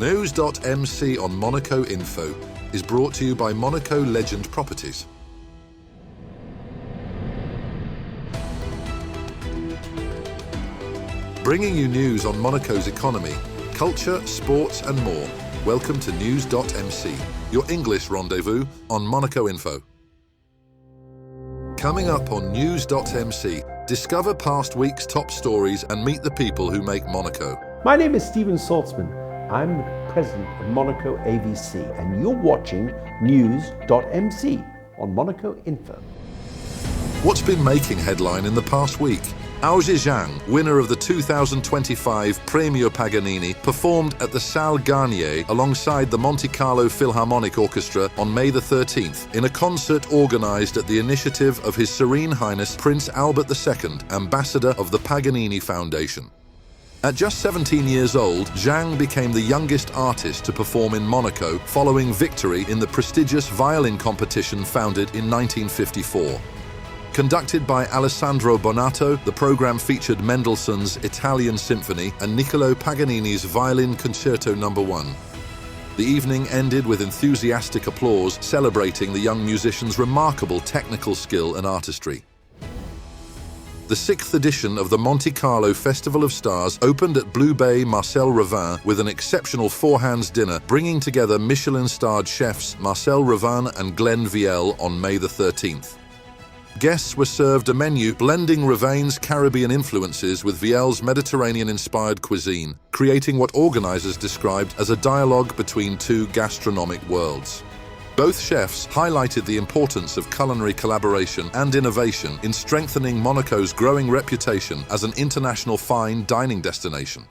NEWS.MC on Monaco Info is brought to you by Monaco Legend Properties. Bringing you news on Monaco's economy, culture, sports and more. Welcome to NEWS.MC, your English rendezvous on Monaco Info. Coming up on NEWS.MC, discover past week's top stories and meet the people who make Monaco. My name is Steven Saltzman. I'm the president of Monaco AVC, and you're watching NEWS.MC on Monaco Info. What's been making headline in the past week? Aozhe Zhang, winner of the 2025 Premio Paganini, performed at the Salle Garnier alongside the Monte-Carlo Philharmonic Orchestra on May the 13th in a concert organised at the initiative of His Serene Highness Prince Albert II, Ambassador of the Paganini Foundation. At just 17 years old, Zhang became the youngest artist to perform in Monaco following victory in the prestigious violin competition founded in 1954. Conducted by Alessandro Bonato, the program featured Mendelssohn's Italian Symphony and Niccolò Paganini's Violin Concerto No. 1. The evening ended with enthusiastic applause celebrating the young musician's remarkable technical skill and artistry. The 6th edition of the Monte-Carlo Festival of Stars opened at Blue Bay Marcel Ravin with an exceptional four-hands dinner, bringing together Michelin-starred chefs Marcel Ravin and Glenn Viel on May the 13th. Guests were served a menu blending Ravin's Caribbean influences with Viel's Mediterranean-inspired cuisine, creating what organizers described as a dialogue between two gastronomic worlds. Both chefs highlighted the importance of culinary collaboration and innovation in strengthening Monaco's growing reputation as an international fine dining destination.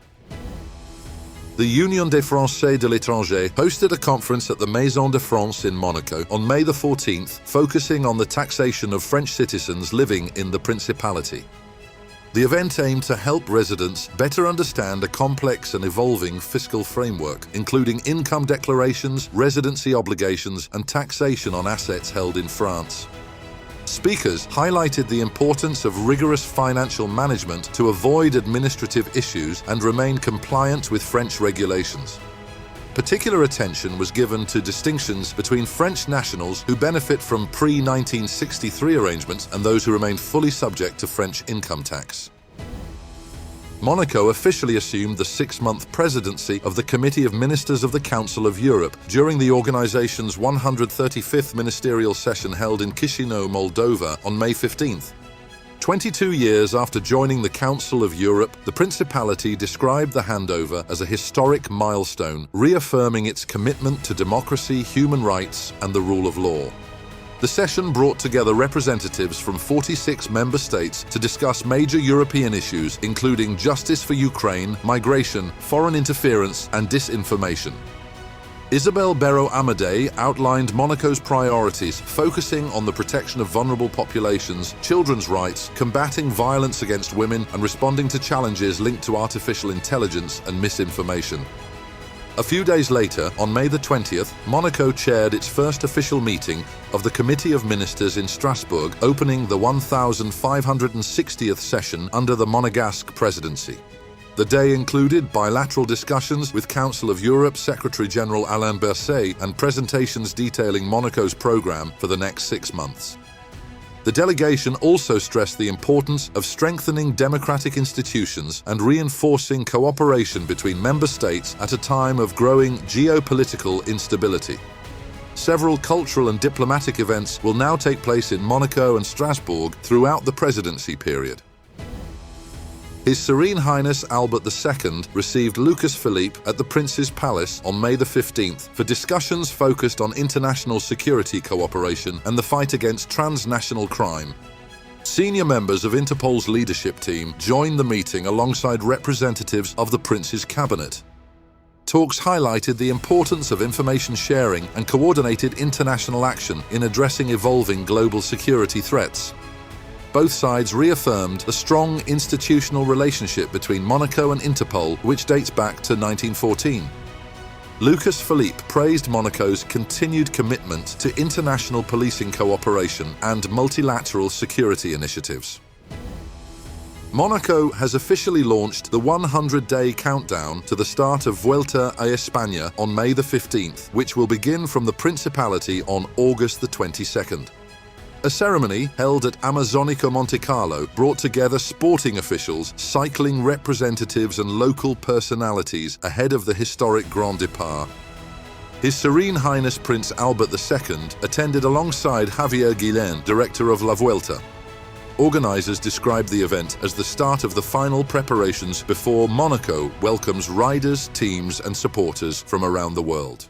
The Union des Français de l'étranger hosted a conference at the Maison de France in Monaco on May the 14th, focusing on the taxation of French citizens living in the Principality. The event aimed to help residents better understand a complex and evolving fiscal framework, including income declarations, residency obligations, and taxation on assets held in France. Speakers highlighted the importance of rigorous financial management to avoid administrative issues and remain compliant with French regulations. Particular attention was given to distinctions between French nationals who benefit from pre-1963 arrangements and those who remain fully subject to French income tax. Monaco officially assumed the 6-month presidency of the Committee of Ministers of the Council of Europe during the organization's 135th ministerial session held in Chisinau, Moldova on May 15th. 22 years after joining the Council of Europe, the Principality described the handover as a historic milestone, reaffirming its commitment to democracy, human rights, and the rule of law. The session brought together representatives from 46 member states to discuss major European issues, including justice for Ukraine, migration, foreign interference, and disinformation. Isabelle Béraud-Amédée outlined Monaco's priorities, focusing on the protection of vulnerable populations, children's rights, combating violence against women, and responding to challenges linked to artificial intelligence and misinformation. A few days later, on May the 20th, Monaco chaired its first official meeting of the Committee of Ministers in Strasbourg, opening the 1560th session under the Monegasque presidency. The day included bilateral discussions with Council of Europe Secretary-General Alain Berset and presentations detailing Monaco's program for the next 6 months. The delegation also stressed the importance of strengthening democratic institutions and reinforcing cooperation between member states at a time of growing geopolitical instability. Several cultural and diplomatic events will now take place in Monaco and Strasbourg throughout the presidency period. His Serene Highness Albert II received Lucas Philippe at the Prince's Palace on May the 15th for discussions focused on international security cooperation and the fight against transnational crime. Senior members of Interpol's leadership team joined the meeting alongside representatives of the Prince's cabinet. Talks highlighted the importance of information sharing and coordinated international action in addressing evolving global security threats. Both sides reaffirmed the strong institutional relationship between Monaco and Interpol, which dates back to 1914. Lucas Philippe praised Monaco's continued commitment to international policing cooperation and multilateral security initiatives. Monaco has officially launched the 100-day countdown to the start of Vuelta a España on May the 15th, which will begin from the Principality on August the 22nd. A ceremony held at Amazonico Monte-Carlo brought together sporting officials, cycling representatives and local personalities ahead of the historic Grand Départ. His Serene Highness Prince Albert II attended alongside Javier Guillén, director of La Vuelta. Organisers described the event as the start of the final preparations before Monaco welcomes riders, teams and supporters from around the world.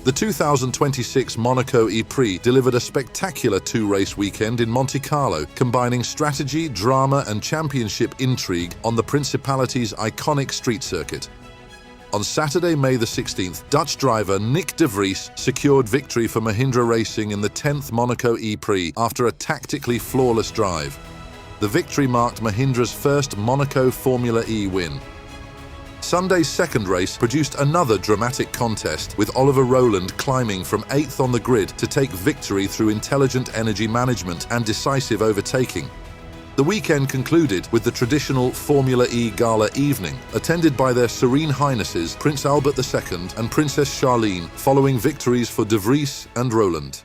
The 2026 Monaco E-Prix delivered a spectacular two-race weekend in Monte-Carlo, combining strategy, drama and championship intrigue on the Principality's iconic street circuit. On Saturday, May the 16th, Dutch driver Nick de Vries secured victory for Mahindra Racing in the 10th Monaco E-Prix after a tactically flawless drive. The victory marked Mahindra's first Monaco Formula E win. Sunday's second race produced another dramatic contest, with Oliver Rowland climbing from 8th on the grid to take victory through intelligent energy management and decisive overtaking. The weekend concluded with the traditional Formula E Gala evening, attended by their Serene Highnesses Prince Albert II and Princess Charlene, following victories for de Vries and Rowland.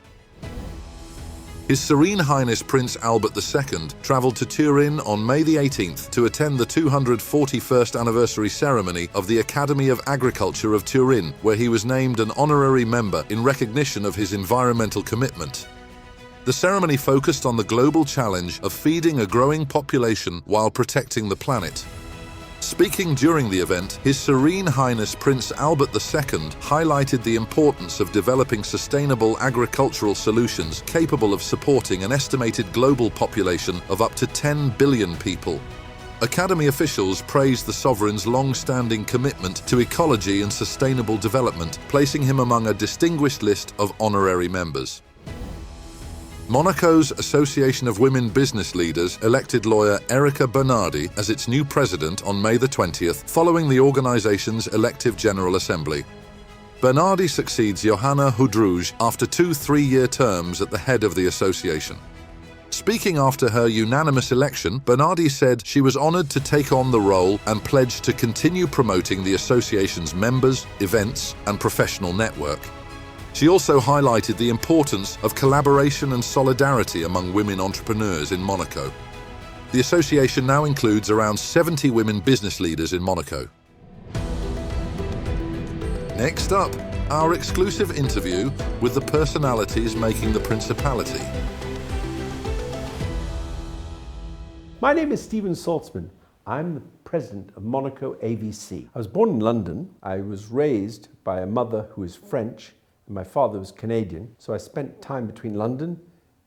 His Serene Highness Prince Albert II travelled to Turin on May the 18th to attend the 241st anniversary ceremony of the Academy of Agriculture of Turin, where he was named an honorary member in recognition of his environmental commitment. The ceremony focused on the global challenge of feeding a growing population while protecting the planet. Speaking during the event, His Serene Highness Prince Albert II highlighted the importance of developing sustainable agricultural solutions capable of supporting an estimated global population of up to 10 billion people. Academy officials praised the sovereign's long-standing commitment to ecology and sustainable development, placing him among a distinguished list of honorary members. Monaco's Association of Women Business Leaders elected lawyer Erika Bernardi as its new president on May the 20th, following the organization's elective General Assembly. Bernardi succeeds Johanna Houdrouge after 2 3-year terms at the head of the association. Speaking after her unanimous election, Bernardi said she was honored to take on the role and pledged to continue promoting the association's members, events, and professional network. She also highlighted the importance of collaboration and solidarity among women entrepreneurs in Monaco. The association now includes around 70 women business leaders in Monaco. Next up, our exclusive interview with the personalities making the Principality. My name is Steven Saltzman. I'm the president of Monaco AVC. I was born in London. I was raised by a mother who is French. My father was Canadian, so I spent time between London,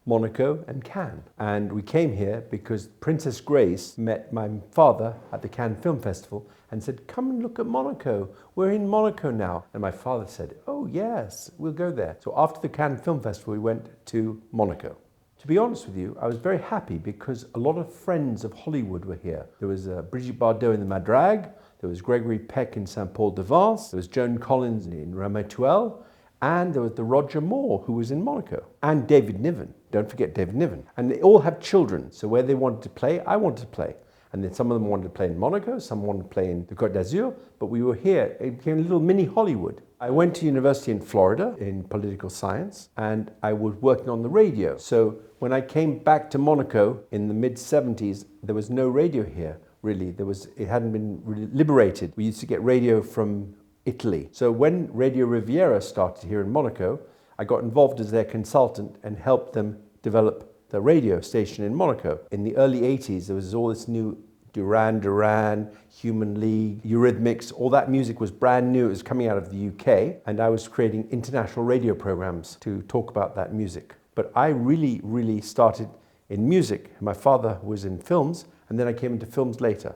Monaco and Cannes. And we came here because Princess Grace met my father at the Cannes Film Festival and said, "Come and look at Monaco. We're in Monaco now." And my father said, "Oh yes, we'll go there." So after the Cannes Film Festival, we went to Monaco. To be honest with you, I was very happy because a lot of friends of Hollywood were here. There was Brigitte Bardot in the Madrague, there was Gregory Peck in Saint-Paul-de-Vence, there was Joan Collins in Ramatuelle, and there was the Roger Moore, who was in Monaco, and David Niven. Don't forget David Niven. And they all have children, so where they wanted to play, I wanted to play. And then some of them wanted to play in Monaco, some wanted to play in the Côte d'Azur, but we were here. It became a little mini Hollywood. I went to university in Florida in political science, and I was working on the radio. So when I came back to Monaco in the mid-70s, there was no radio here, really. It hadn't been really liberated. We used to get radio from Italy. So when Radio Riviera started here in Monaco, I got involved as their consultant and helped them develop the radio station in Monaco. In the early 80s, there was all this new Duran Duran, Human League, Eurythmics, all that music was brand new. It was coming out of the UK, and I was creating international radio programs to talk about that music. But I really started in music. My father was in films, and then I came into films later.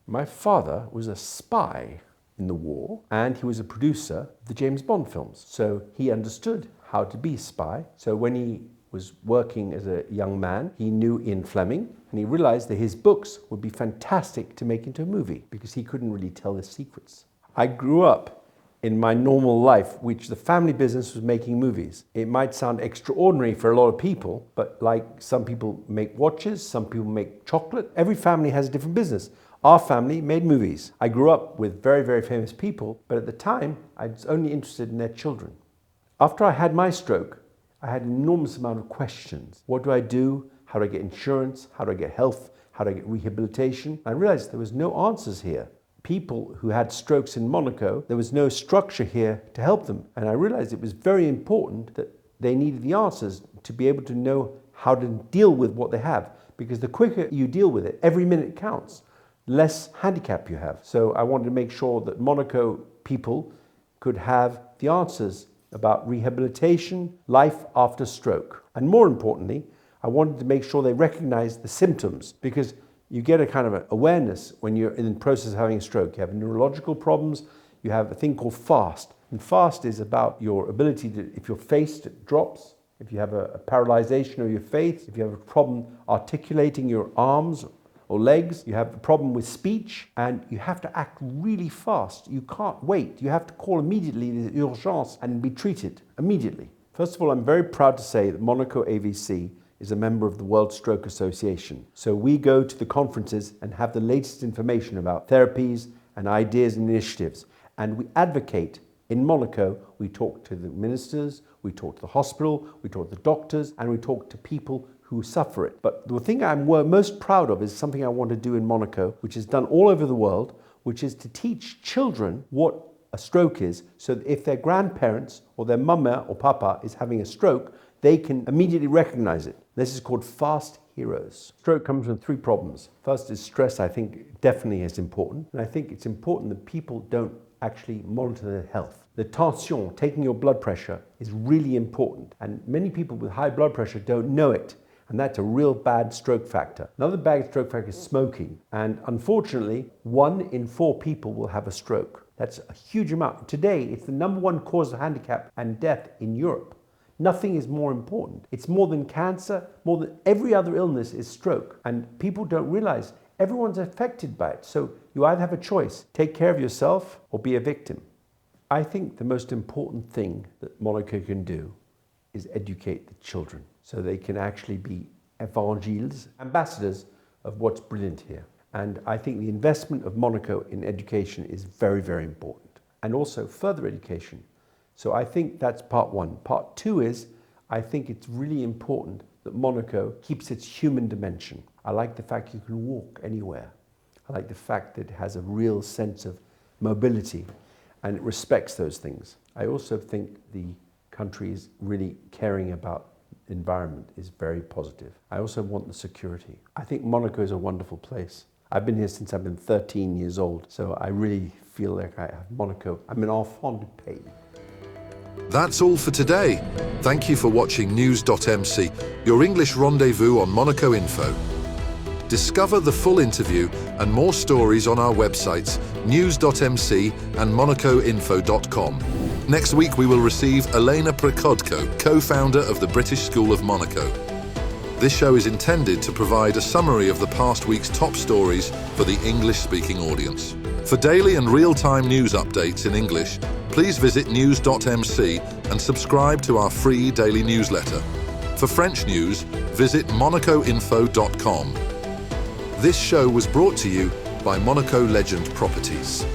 My father was a spy in the war, and he was a producer of the James Bond films. So he understood how to be a spy. So when he was working as a young man, he knew Ian Fleming, and he realized that his books would be fantastic to make into a movie because he couldn't really tell the secrets. I grew up in my normal life, which the family business was making movies. It might sound extraordinary for a lot of people, but like some people make watches, some people make chocolate. Every family has a different business. Our family made movies. I grew up with very, very famous people, but at the time, I was only interested in their children. After I had my stroke, I had an enormous amount of questions. What do I do? How do I get insurance? How do I get health? How do I get rehabilitation? I realized there was no answers here. People who had strokes in Monaco, there was no structure here to help them. And I realized it was very important that they needed the answers to be able to know how to deal with what they have. Because the quicker you deal with it, every minute counts, less handicap you have. So I wanted to make sure that Monaco people could have the answers about rehabilitation, life after stroke. And more importantly, I wanted to make sure they recognize the symptoms, because you get a kind of awareness when you're in the process of having a stroke. You have neurological problems, you have a thing called FAST. And FAST is about your ability to, if your face drops, if you have a paralyzation of your face, if you have a problem articulating your arms or legs, you have a problem with speech, and you have to act really fast. You can't wait. You have to call immediately the urgence and be treated immediately. First of all, I'm very proud to say that Monaco AVC is a member of the World Stroke Association. So we go to the conferences and have the latest information about therapies and ideas and initiatives. And we advocate. In Monaco, we talk to the ministers, we talk to the hospital, we talk to the doctors, and we talk to people who suffer it. But the thing I'm most proud of is something I want to do in Monaco, which is done all over the world, which is to teach children what a stroke is, so that if their grandparents or their mama or papa is having a stroke, they can immediately recognize it. This is called fast heroes. Stroke comes from three problems. First is stress. I think definitely is important. And I think it's important that people don't actually monitor their health. The tension, taking your blood pressure, is really important. And many people with high blood pressure don't know it. And that's a real bad stroke factor. Another bad stroke factor is smoking. And unfortunately, 1 in 4 people will have a stroke. That's a huge amount. Today, it's the #1 cause of handicap and death in Europe. Nothing is more important. It's more than cancer, more than every other illness is stroke. And people don't realize everyone's affected by it. So you either have a choice, take care of yourself or be a victim. I think the most important thing that Monaco can do is educate the children so they can actually be evangeles, ambassadors of what's brilliant here. And I think the investment of Monaco in education is very, very important. And also further education. So I think that's part one. Part two is, I think it's really important that Monaco keeps its human dimension. I like the fact you can walk anywhere. I like the fact that it has a real sense of mobility and it respects those things. I also think the country is really caring about the environment is very positive. I also want the security. I think Monaco is a wonderful place. I've been here since I've been 13 years old, so I really feel like I have Monaco. I'm an enfant du pays. That's all for today. Thank you for watching NEWS.MC, your English rendezvous on Monaco Info. Discover the full interview and more stories on our websites, NEWS.MC and MonacoInfo.com. Next week we will receive Elena Prikodko, co-founder of the British School of Monaco. This show is intended to provide a summary of the past week's top stories for the English-speaking audience. For daily and real-time news updates in English, please visit NEWS.MC and subscribe to our free daily newsletter. For French news, visit MonacoInfo.com. This show was brought to you by Monaco Legend Properties.